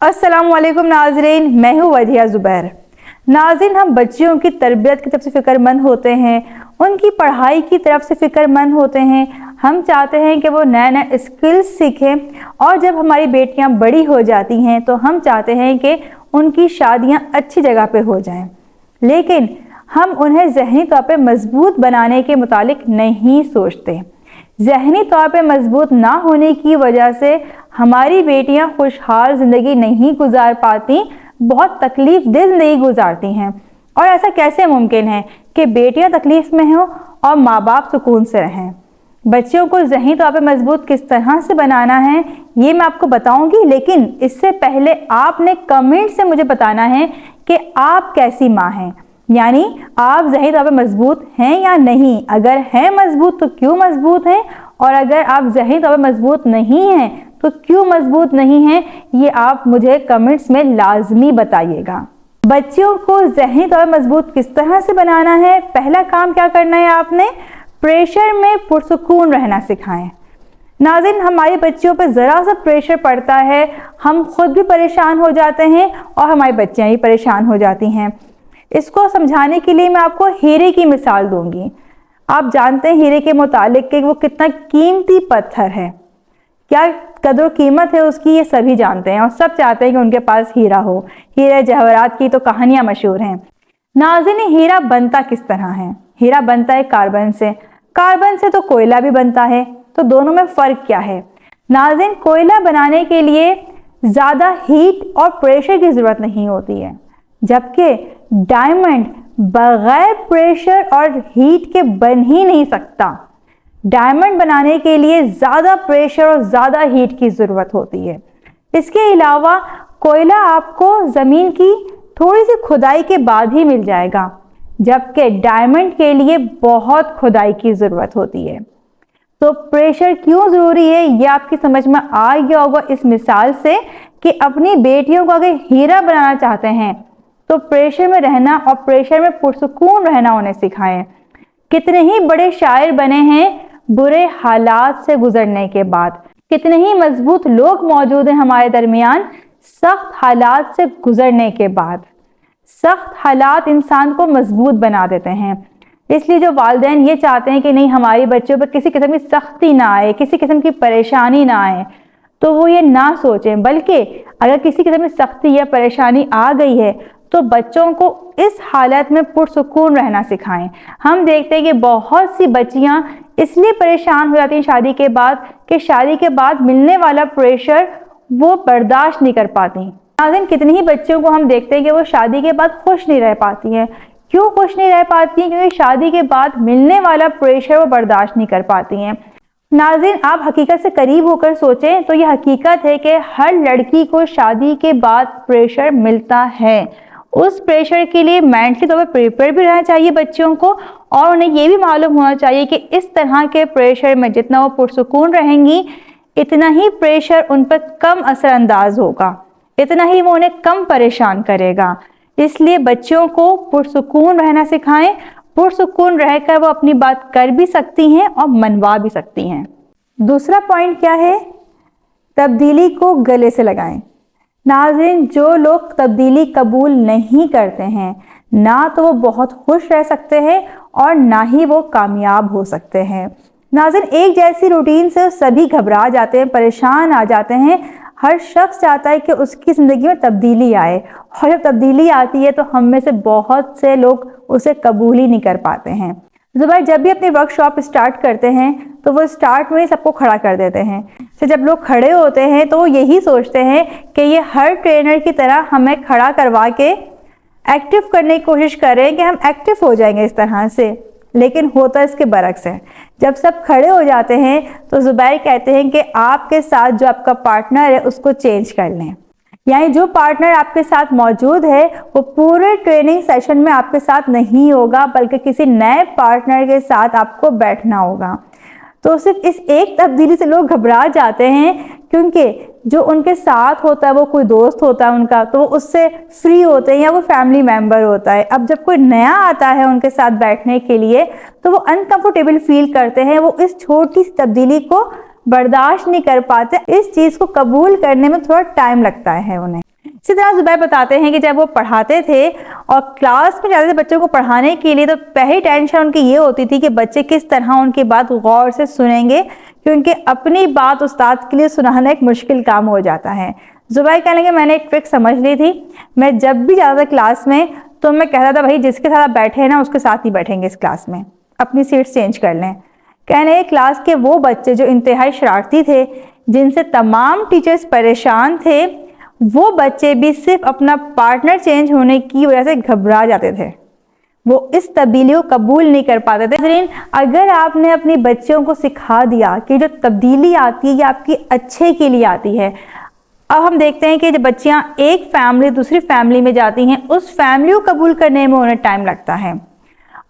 अस्सलाम वालेकुम नाज़रीन, मैं हूँ वजिया ज़ुबैर। नाज़रीन, हम बच्चियों की तरबियत की तरफ से फ़िक्रमंद होते हैं, उनकी पढ़ाई की तरफ से फ़िक्रमंद होते हैं। हम चाहते हैं कि वो नए नए स्किल्स सीखें और जब हमारी बेटियाँ बड़ी हो जाती हैं तो हम चाहते हैं कि उनकी शादियाँ अच्छी जगह पे हो जाएं, लेकिन हम उन्हें ज़हनी तौर पे मजबूत बनाने के मुतालिक नहीं सोचते। ज़हनी तौर पे मजबूत ना होने की वजह से हमारी बेटियां खुशहाल ज़िंदगी नहीं गुजार पाती, बहुत तकलीफ दह ज़िंदगी गुजारती हैं। और ऐसा कैसे मुमकिन है कि बेटियां तकलीफ में हों और माँ बाप सुकून से रहें? बच्चियों को ज़हनी तौर पे मजबूत किस तरह से बनाना है ये मैं आपको बताऊंगी, लेकिन इससे पहले आपने कमेंट से मुझे बताना है कि आप कैसी माँ हैं, यानी आप ज़हनी तौर पे मजबूत हैं या नहीं। अगर हैं मजबूत तो क्यों मजबूत हैं, और अगर आप ज़हनी तौर पे मजबूत नहीं हैं तो क्यों मजबूत नहीं हैं, ये आप मुझे कमेंट्स में लाजमी बताइएगा। बच्चियों को ज़हनी तौर पे मजबूत किस तरह से बनाना है? पहला काम क्या करना है, आपने प्रेशर में पुरसुकून रहना सिखाएं। नाज़रीन, हमारी बच्चियों पर ज़रा सा प्रेशर पड़ता है, हम खुद भी परेशान हो जाते हैं और हमारी बच्चियाँ भी परेशान हो जाती हैं। इसको समझाने के लिए मैं आपको हीरे की मिसाल दूंगी। आप जानते हैं हीरे के मुतालिक कि वो कितना कीमती पत्थर है, क्या कदर कीमत है उसकी, ये सभी जानते हैं और सब चाहते हैं कि उनके पास हीरा हो। हीरे जवाहरात की तो कहानियां मशहूर हैं। नाज़रीन, हीरा बनता किस तरह है? हीरा बनता है कार्बन से। कार्बन से तो कोयला भी बनता है, तो दोनों में फ़र्क क्या है? नाज़रीन, कोयला बनाने के लिए ज़्यादा हीट और प्रेशर की ज़रूरत नहीं होती है, जबकि डायमंड बगैर प्रेशर और हीट के बन ही नहीं सकता। डायमंड बनाने के लिए ज़्यादा प्रेशर और ज़्यादा हीट की ज़रूरत होती है। इसके अलावा कोयला आपको ज़मीन की थोड़ी सी खुदाई के बाद ही मिल जाएगा, जबकि डायमंड के लिए बहुत खुदाई की ज़रूरत होती है। तो प्रेशर क्यों ज़रूरी है ये आपकी समझ में आ गया होगा इस मिसाल से कि अपनी बेटियों को अगर हीरा बनाना चाहते हैं तो प्रेशर में रहना और प्रेशर में पुरसुकून रहना उन्हें सिखाएं। कितने ही बड़े शायर बने हैं बुरे हालात से गुजरने के बाद। कितने ही मजबूत लोग मौजूद हैं हमारे दरमियान सख्त हालात से गुजरने के बाद। सख्त हालात इंसान को मजबूत बना देते हैं। इसलिए जो वालिदैन ये चाहते हैं कि नहीं, हमारी बच्चों पर किसी किस्म की सख्ती ना आए, किसी किस्म की परेशानी ना आए, तो वो ये ना सोचें, बल्कि अगर किसी किस्म की सख्ती या परेशानी आ गई है तो बच्चों को इस हालत में पुरसुकून रहना सिखाएं। हम देखते हैं कि बहुत सी बच्चियां इसलिए परेशान हो जाती हैं शादी के बाद कि शादी के बाद मिलने वाला प्रेशर वो बर्दाश्त नहीं कर पाती। नाज़रीन, कितनी ही बच्चियों को हम देखते हैं कि वो शादी के बाद खुश नहीं रह पाती हैं। क्यों खुश नहीं रह पाती हैं? क्योंकि शादी के बाद मिलने वाला प्रेशर वो बर्दाश्त नहीं कर पाती हैं। नाज़रीन, आप हकीकत से करीब होकर सोचें तो ये हकीकत है कि हर लड़की को शादी के बाद प्रेशर मिलता है। उस प्रेशर के लिए मेंटली तौर पर प्रिपेयर भी रहना चाहिए बच्चियों को, और उन्हें ये भी मालूम होना चाहिए कि इस तरह के प्रेशर में जितना वो पुरसुकून रहेंगी, इतना ही प्रेशर उन पर कम असरअंदाज होगा, इतना ही वो उन्हें कम परेशान करेगा। इसलिए बच्चियों को पुरसुकून रहना सिखाएं। पुरसुकून रहकर वो अपनी बात कर भी सकती हैं और मनवा भी सकती हैं। दूसरा पॉइंट क्या है? तब्दीली को गले से लगाएं। नाज़रीन, जो लोग तब्दीली कबूल नहीं करते हैं, ना तो वो बहुत खुश रह सकते हैं और ना ही वो कामयाब हो सकते हैं। नाज़रीन, एक जैसी रूटीन से सभी घबरा जाते हैं, परेशान आ जाते हैं। हर शख्स चाहता है कि उसकी ज़िंदगी में तब्दीली आए, और जब तब्दीली आती है तो हम में से बहुत से लोग उसे कबूल ही नहीं कर पाते हैं। ज़ुबैर जब भी अपनी वर्कशॉप स्टार्ट करते हैं तो वो स्टार्ट में सबको खड़ा कर देते हैं। तो जब लोग खड़े होते हैं तो वो यही सोचते हैं कि ये हर ट्रेनर की तरह हमें खड़ा करवा के एक्टिव करने की कोशिश करें कि हम एक्टिव हो जाएंगे इस तरह से, लेकिन होता इसके बरक्स है। जब सब खड़े हो जाते हैं तो ज़ुबैर कहते हैं कि आपके साथ जो आपका पार्टनर है उसको चेंज कर लें, यानी जो पार्टनर आपके साथ मौजूद है वो पूरे ट्रेनिंग सेशन में आपके साथ नहीं होगा, बल्कि किसी नए पार्टनर के साथ आपको बैठना होगा। तो सिर्फ इस एक तब्दीली से लोग घबरा जाते हैं, क्योंकि जो उनके साथ होता है वो कोई दोस्त होता है उनका, तो वो उससे फ्री होते हैं या वो फैमिली मेम्बर होता है। अब जब कोई नया आता है उनके साथ बैठने के लिए तो वो अनकंफर्टेबल फील करते हैं, वो इस छोटी सी तब्दीली को बर्दाश्त नहीं कर पाते। इस चीज़ को कबूल करने में थोड़ा टाइम लगता है उन्हें। اسی طرح زبیر بتاتے ہیں کہ جب وہ پڑھاتے تھے اور کلاس میں جاتے تھے بچوں کو پڑھانے کے لیے، تو پہلی ٹینشن ان کی یہ ہوتی تھی کہ بچے کس طرح ان کی بات غور سے سنیں گے، کیونکہ اپنی بات استاد کے لیے سنانا ایک مشکل کام ہو جاتا ہے۔ زبیر کہنے لگے میں نے ایک ٹرک سمجھ لی تھی، میں جب بھی جاتا تھا کلاس میں تو میں کہتا تھا بھائی جس کے ساتھ آپ بیٹھے ہیں نا اس کے ساتھ ہی بیٹھیں گے اس کلاس میں، اپنی سیٹ چینج کر لیں۔ کہنے لگے کلاس کے وہ بچے جو انتہائی شرارتی تھے، جن سے تمام ٹیچرز پریشان تھے، وہ بچے بھی صرف اپنا پارٹنر چینج ہونے کی وجہ سے گھبرا جاتے تھے، وہ اس تبدیلی کو قبول نہیں کر پاتے تھے۔ ناظرین، اگر آپ نے اپنی بچوں کو سکھا دیا کہ جو تبدیلی آتی ہے یہ آپ کی اچھے کے لیے آتی ہے، اب ہم دیکھتے ہیں کہ جب بچیاں ایک فیملی دوسری فیملی میں جاتی ہیں، اس فیملی کو قبول کرنے میں انہیں ٹائم لگتا ہے۔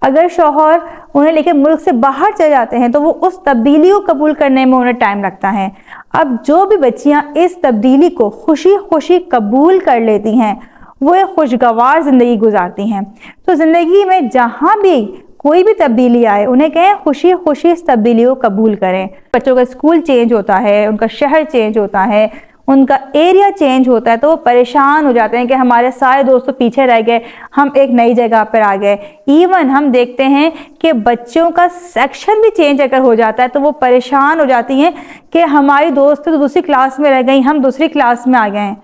اگر شوہر انہیں لے کے ملک سے باہر چلے جاتے ہیں تو وہ اس تبدیلی کو قبول کرنے میں انہیں ٹائم لگتا ہے۔ اب جو بھی بچیاں اس تبدیلی کو خوشی خوشی قبول کر لیتی ہیں، وہ ایک خوشگوار زندگی گزارتی ہیں۔ تو زندگی میں جہاں بھی کوئی بھی تبدیلی آئے، انہیں کہیں خوشی خوشی اس تبدیلی کو قبول کریں۔ بچوں کا اسکول چینج ہوتا ہے، ان کا شہر چینج ہوتا ہے، ان کا ایریا چینج ہوتا ہے، تو وہ پریشان ہو جاتے ہیں کہ ہمارے سارے دوست پیچھے رہ گئے، ہم ایک نئی جگہ پر آ گئے۔ ایون ہم دیکھتے ہیں کہ بچوں کا سیکشن بھی چینج اگر ہو جاتا ہے تو وہ پریشان ہو جاتی ہیں کہ ہماری دوست تو دوسری کلاس میں رہ گئی، ہم دوسری کلاس میں آ گئے ہیں۔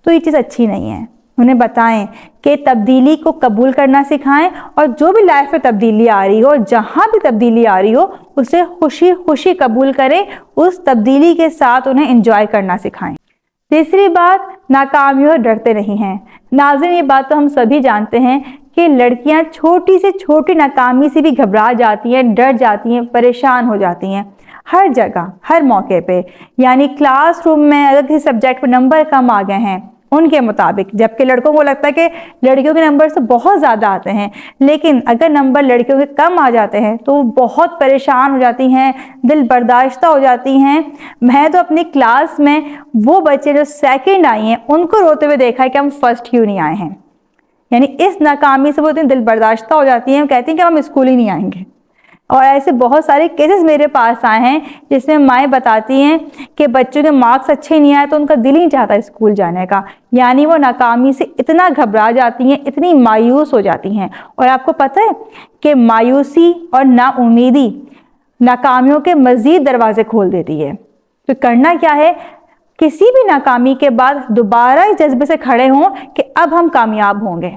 تو یہ چیز اچھی نہیں ہے۔ انہیں بتائیں کہ تبدیلی کو قبول کرنا سکھائیں، اور جو بھی لائف میں تبدیلی آ رہی ہو، جہاں بھی تبدیلی آ رہی ہو، اسے خوشی خوشی قبول کریں، اس تبدیلی کے ساتھ انہیں انجوائے کرنا سکھائیں۔ تیسری بات، ناکامیوں سے ڈرتے نہیں ہیں۔ ناظرین، یہ بات تو ہم سبھی جانتے ہیں کہ لڑکیاں چھوٹی سے چھوٹی ناکامی سے بھی گھبرا جاتی ہیں، ڈر جاتی ہیں، پریشان ہو جاتی ہیں، ہر جگہ ہر موقع پہ۔ یعنی کلاس روم میں اگر کسی سبجیکٹ پہ نمبر کم آ گئے ہیں ان کے مطابق، جبکہ لڑکوں کو لگتا ہے کہ لڑکیوں کے نمبر سے بہت زیادہ آتے ہیں، لیکن اگر نمبر لڑکیوں کے کم آ جاتے ہیں تو وہ بہت پریشان ہو جاتی ہیں، دل برداشتہ ہو جاتی ہیں۔ میں تو اپنی کلاس میں وہ بچے جو سیکنڈ آئی ہیں ان کو روتے ہوئے دیکھا ہے کہ ہم فرسٹ کیوں نہیں آئے ہیں۔ یعنی اس ناکامی سے وہ اتنی دل برداشتہ ہو جاتی ہیں، کہتی ہیں کہ ہم اسکول ہی نہیں آئیں گے۔ اور ایسے بہت سارے کیسز میرے پاس آئے ہیں جس میں مائیں بتاتی ہیں کہ بچوں کے مارکس اچھے نہیں آئے تو ان کا دل نہیں چاہتا اسکول جانے کا۔ یعنی وہ ناکامی سے اتنا گھبرا جاتی ہیں، اتنی مایوس ہو جاتی ہیں۔ اور آپ کو پتہ ہے کہ مایوسی اور نا امیدی ناکامیوں کے مزید دروازے کھول دیتی ہے۔ تو کرنا کیا ہے، کسی بھی ناکامی کے بعد دوبارہ اس جذبے سے کھڑے ہوں کہ اب ہم کامیاب ہوں گے۔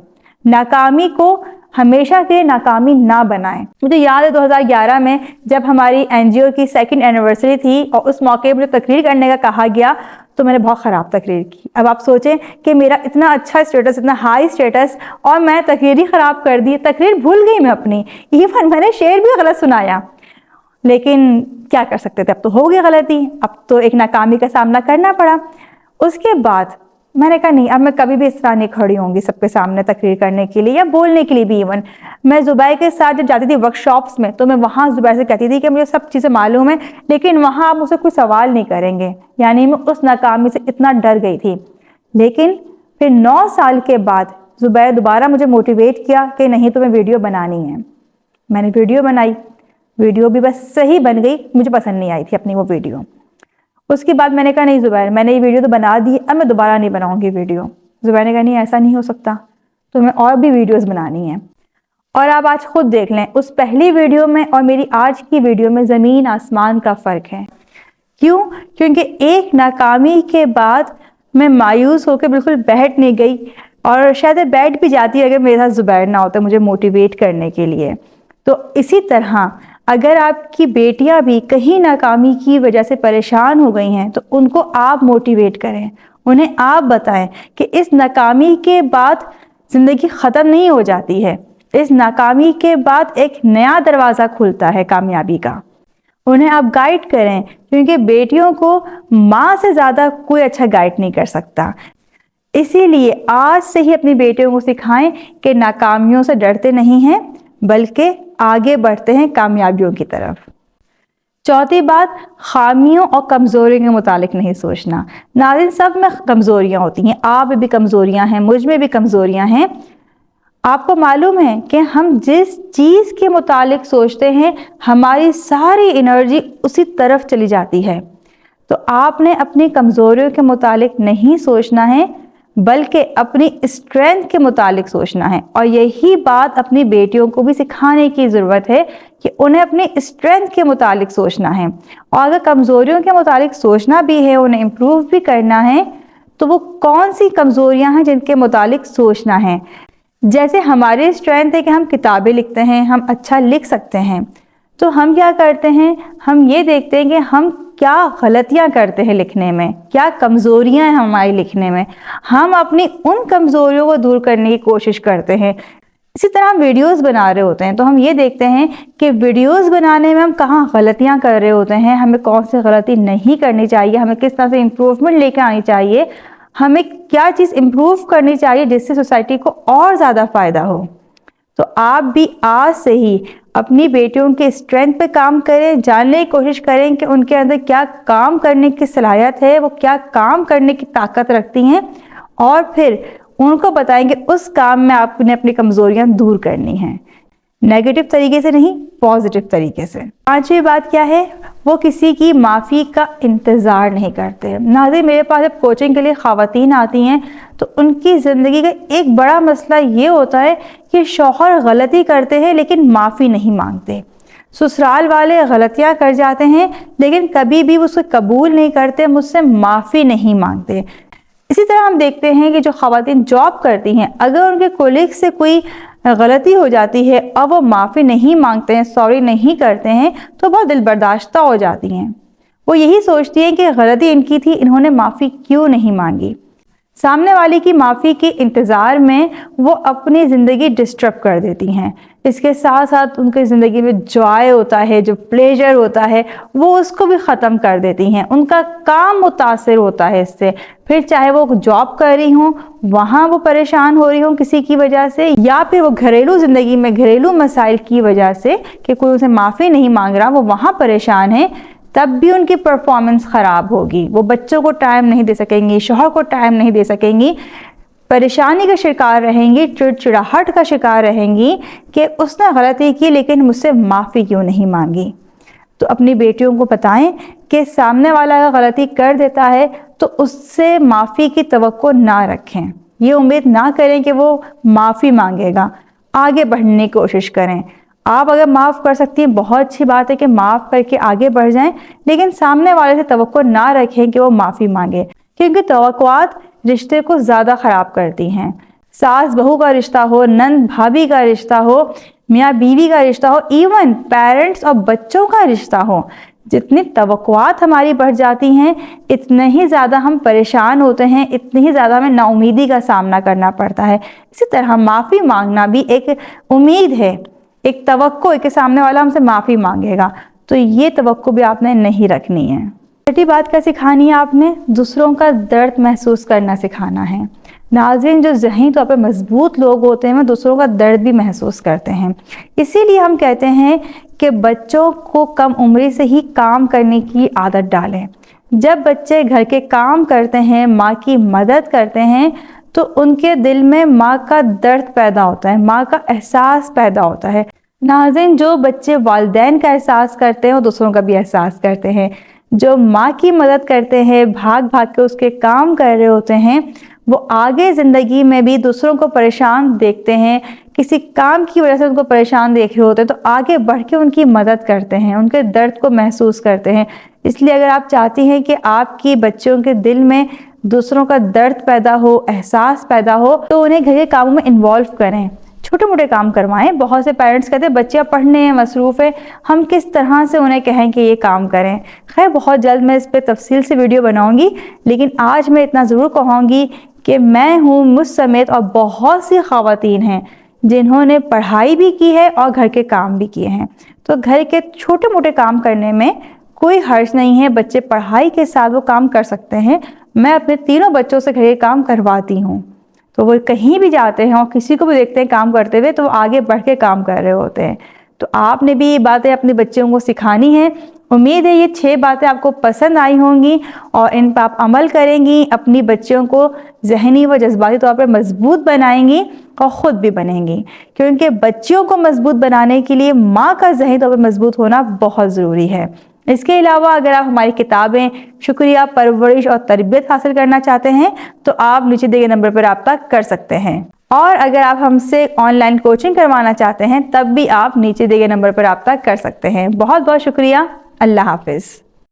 ناکامی کو ہمیشہ کے لیے ناکامی نہ بنائیں۔ مجھے یاد ہے 2011 میں جب ہماری NGO کی 2nd اینیورسری تھی اور اس موقع پر تقریر کرنے کا کہا گیا تو میں نے بہت خراب تقریر کی۔ اب آپ سوچیں کہ میرا اتنا اچھا اسٹیٹس، اتنا ہائی اسٹیٹس، اور میں تقریر ہی خراب کر دی، تقریر بھول گئی میں اپنی، ایون میں نے شعر بھی غلط سنایا۔ لیکن کیا کر سکتے تھے، اب تو ہو گئی غلطی، اب تو ایک ناکامی کا سامنا کرنا پڑا۔ اس کے بعد میں نے کہا نہیں، اب میں کبھی بھی اس طرح نہیں کھڑی ہوں گی سب کے سامنے تقریر کرنے کے لیے یا بولنے کے لیے بھی۔ ایون میں زبیر کے ساتھ جب جاتی تھی ورک شاپس میں تو میں وہاں زبیر سے کہتی تھی کہ مجھے سب چیزیں معلوم ہیں، لیکن وہاں آپ مجھ سے کوئی سوال نہیں کریں گے۔ یعنی میں اس ناکامی سے اتنا ڈر گئی تھی۔ لیکن پھر 9 سال کے بعد زبیر دوبارہ مجھے موٹیویٹ کیا کہ نہیں تمہیں ویڈیو بنانی ہے۔ میں نے ویڈیو بنائی، ویڈیو بھی بس صحیح بن گئی، مجھے پسند نہیں آئی تھی اپنی وہ ویڈیو۔ اس کے بعد میں نے کہا نہیں زبیر، میں نے یہ ویڈیو تو بنا دی، اب میں دوبارہ نہیں بناؤں گی ویڈیو۔ زبیر نے کہا نہیں ایسا نہیں ہو سکتا، تمہیں اور بھی ویڈیوز بنانی ہیں۔ اور آپ آج خود دیکھ لیں، اس پہلی ویڈیو میں اور میری آج کی ویڈیو میں زمین آسمان کا فرق ہے۔ کیوں؟ کیونکہ ایک ناکامی کے بعد میں مایوس ہو کے بالکل بیٹھ نہیں گئی، اور شاید بیٹھ بھی جاتی اگر میرے ساتھ زبیر نہ ہوتا مجھے موٹیویٹ کرنے کے لیے۔ تو اسی طرح اگر آپ کی بیٹیاں بھی کہیں ناکامی کی وجہ سے پریشان ہو گئی ہیں تو ان کو آپ موٹیویٹ کریں، انہیں آپ بتائیں کہ اس ناکامی کے بعد زندگی ختم نہیں ہو جاتی ہے، اس ناکامی کے بعد ایک نیا دروازہ کھلتا ہے کامیابی کا۔ انہیں آپ گائیڈ کریں، کیونکہ بیٹیوں کو ماں سے زیادہ کوئی اچھا گائیڈ نہیں کر سکتا۔ اسی لیے آج سے ہی اپنی بیٹیوں کو سکھائیں کہ ناکامیوں سے ڈرتے نہیں ہیں بلکہ آگے بڑھتے ہیں کامیابیوں کی طرف۔ چوتھی بات، خامیوں اور کمزوریوں کے متعلق نہیں سوچنا۔ ناظرین، سب میں کمزوریاں ہوتی ہیں، آپ میں بھی کمزوریاں ہیں، مجھ میں بھی کمزوریاں ہیں۔ آپ کو معلوم ہے کہ ہم جس چیز کے متعلق سوچتے ہیں ہماری ساری انرجی اسی طرف چلی جاتی ہے۔ تو آپ نے اپنی کمزوریوں کے متعلق نہیں سوچنا ہے बल्कि अपनी स्ट्रेंथ के मुतालिक सोचना है। और यही बात अपनी बेटियों को भी सिखाने की ज़रूरत है कि उन्हें अपनी स्ट्रेंथ के मुतालिक सोचना है, और अगर कमज़ोरियों के मुतालिक सोचना भी है, उन्हें इम्प्रूव भी करना है, तो वो कौन सी कमज़ोरियां हैं जिनके मुतालिक सोचना है। जैसे हमारी स्ट्रेंथ है कि हम किताबें लिखते हैं, हम अच्छा लिख सकते हैं, तो हम क्या करते हैं, हम ये देखते हैं कि हम क्या गलतियां करते हैं लिखने में, क्या कमज़ोरियां हैं हमारी लिखने में, हम अपनी उन कमज़ोरियों को दूर करने की कोशिश करते हैं। इसी तरह हम वीडियोस बना रहे होते हैं तो हम ये देखते हैं कि वीडियोस बनाने में हम कहाँ गलतियां कर रहे होते हैं, हमें कौन सी गलती नहीं करनी चाहिए, हमें किस तरह से इम्प्रूवमेंट लेकर आनी चाहिए, हमें क्या चीज़ इम्प्रूव करनी चाहिए जिससे सोसाइटी को और ज़्यादा फ़ायदा हो। तो आप भी आज से ही अपनी बेटियों के स्ट्रेंथ पे काम करें, जानने की कोशिश करें कि उनके अंदर क्या काम करने की सलाहियत है, वो क्या काम करने की ताकत रखती हैं, और फिर उनको बताएं कि उस काम में आपने अपनी कमज़ोरियां दूर करनी हैं, नेगेटिव तरीके से नहीं, पॉजिटिव तरीके से। पांचवी बात क्या है, वो किसी की माफ़ी का इंतज़ार नहीं करते। नाज़रीन, मेरे पास जब कोचिंग के लिए ख़वातीन आती हैं तो उनकी ज़िंदगी का एक बड़ा मसला ये होता है कि शौहर गलती करते हैं लेकिन माफ़ी नहीं मांगते, ससुराल वाले गलतियां कर जाते हैं लेकिन कभी भी उसे कबूल नहीं करते, मुझसे माफ़ी नहीं मांगते। इसी तरह हम देखते हैं कि जो ख़वातीन जॉब करती हैं, अगर उनके कोलीग से कोई गलती हो जाती है और वो माफ़ी नहीं मांगते हैं, सॉरी नहीं करते हैं, तो बहुत दिल बर्दाश्ता हो जाती हैं। वो यही सोचती हैं कि गलती इनकी थी, इन्होंने माफ़ी क्यों नहीं मांगी। सामने वाले की माफ़ी के इंतज़ार में वो अपनी ज़िंदगी डिस्टर्ब कर देती हैं। इसके साथ साथ उनकी ज़िंदगी में जॉय होता है, जो प्लेजर होता है, वो उसको भी ख़त्म कर देती हैं। उनका काम मुतासिर होता है इससे। फिर चाहे वो जॉब कर रही हों, वहाँ वो परेशान हो रही हों किसी की वजह से, या फिर वो घरेलू ज़िंदगी में घरेलू मसाइल की वजह से कि कोई उसे माफ़ी नहीं मांग रहा, वो वहाँ परेशान है, तब भी उनकी परफॉर्मेंस ख़राब होगी। वो बच्चों को टाइम नहीं दे सकेंगी, शौहर को टाइम नहीं दे सकेंगी, परेशानी का शिकार रहेंगी, चिड़चिड़ाहट का शिकार रहेंगी कि उसने गलती की लेकिन मुझसे माफ़ी क्यों नहीं मांगी। तो अपनी बेटियों को बताएं कि सामने वाला अगर गलती कर देता है तो उससे माफ़ी की तवक्को ना रखें, ये उम्मीद ना करें कि वो माफ़ी मांगेगा। आगे बढ़ने की कोशिश करें। आप अगर माफ़ कर सकती हैं, बहुत अच्छी बात है कि माफ़ करके आगे बढ़ जाएं, लेकिन सामने वाले से तवक्को ना रखें कि वो माफ़ी मांगे, क्योंकि तवक्कुआत रिश्ते को ज़्यादा ख़राब करती हैं। सास बहू का रिश्ता हो, नंद भाभी का रिश्ता हो, मियाँ बीवी का रिश्ता हो, इवन पेरेंट्स और बच्चों का रिश्ता हो, जितनी तवक्कुआत हमारी बढ़ जाती हैं, इतने ही ज़्यादा हम परेशान होते हैं, इतनी ही ज़्यादा हमें नाउमीदी का सामना करना पड़ता है। इसी तरह माफ़ी मांगना भी एक उम्मीद है, एक तवक्को है कि सामने वाला हमसे माफ़ी मांगेगा, तो ये तवक्को भी आपने नहीं रखनी है। छठी बात क्या सिखानी है आपने, दूसरों का दर्द महसूस करना सिखाना है। नाज़रीन, जो ज़हनी तौर पर मजबूत लोग होते हैं वो दूसरों का दर्द भी महसूस करते हैं। इसीलिए हम कहते हैं कि बच्चों को कम उम्र से ही काम करने की आदत डालें। जब बच्चे घर के काम करते हैं, माँ की मदद करते हैं, तो उनके दिल में माँ का दर्द पैदा होता है, माँ का एहसास पैदा होता है। नाज़रीन, जो बच्चे वालिदैन का एहसास करते हैं वो दूसरों का भी एहसास करते हैं। जो माँ की मदद करते हैं, भाग भाग के उसके काम कर रहे होते हैं, वो आगे ज़िंदगी में भी दूसरों को परेशान देखते हैं, किसी काम की वजह से उनको परेशान देख रहे होते हैं, तो आगे बढ़ के उनकी मदद करते हैं, उनके दर्द को महसूस करते हैं। इसलिए अगर आप चाहती हैं कि आपकी बच्चों के दिल में दूसरों का दर्द पैदा हो, एहसास पैदा हो, तो उन्हें घर के कामों में इन्वॉल्व करें, छोटे मोटे काम करवाएं। बहुत से पेरेंट्स कहते हैं बच्चे पढ़ने हैं, मसरूफ़ है, हम किस तरह से उन्हें कहें कि ये काम करें। खैर, बहुत जल्द मैं इस पर तफसील से वीडियो बनाऊंगी, लेकिन आज मैं इतना ज़रूर कहूँगी कि मैं हूँ, मुझ समेत और बहुत सी ख़वातीन हैं जिन्होंने पढ़ाई भी की है और घर के काम भी किए हैं। तो घर के छोटे मोटे काम करने में कोई हर्ज नहीं है, बच्चे पढ़ाई के साथ वो काम कर सकते हैं। मैं अपने तीनों बच्चों से घर के काम करवाती हूँ, तो वो कहीं भी जाते हैं और किसी को भी देखते हैं काम करते हुए तो वो आगे बढ़ के काम कर रहे होते हैं। तो आपने भी ये बातें अपने बच्चों को सिखानी है। उम्मीद है ये 6 बातें आपको पसंद आई होंगी और इन पर आप अमल करेंगी, अपनी बच्चियों को ज़हनी व जज्बाती तौर पर मजबूत बनाएंगी और ख़ुद भी बनेंगी, क्योंकि बच्चियों को मजबूत बनाने के लिए माँ का ज़हनी तौर पर मजबूत होना बहुत ज़रूरी है। इसके अलावा अगर आप हमारी किताबें शुक्रिया, परवरिश और तरबियत हासिल करना चाहते हैं तो आप नीचे दिए गए नंबर पर रब्ता कर सकते हैं। और अगर आप हमसे ऑनलाइन कोचिंग करवाना चाहते हैं तब भी आप नीचे दिए गए नंबर पर रब्ता कर सकते हैं। बहुत बहुत शुक्रिया। अल्लाह हाफिज़।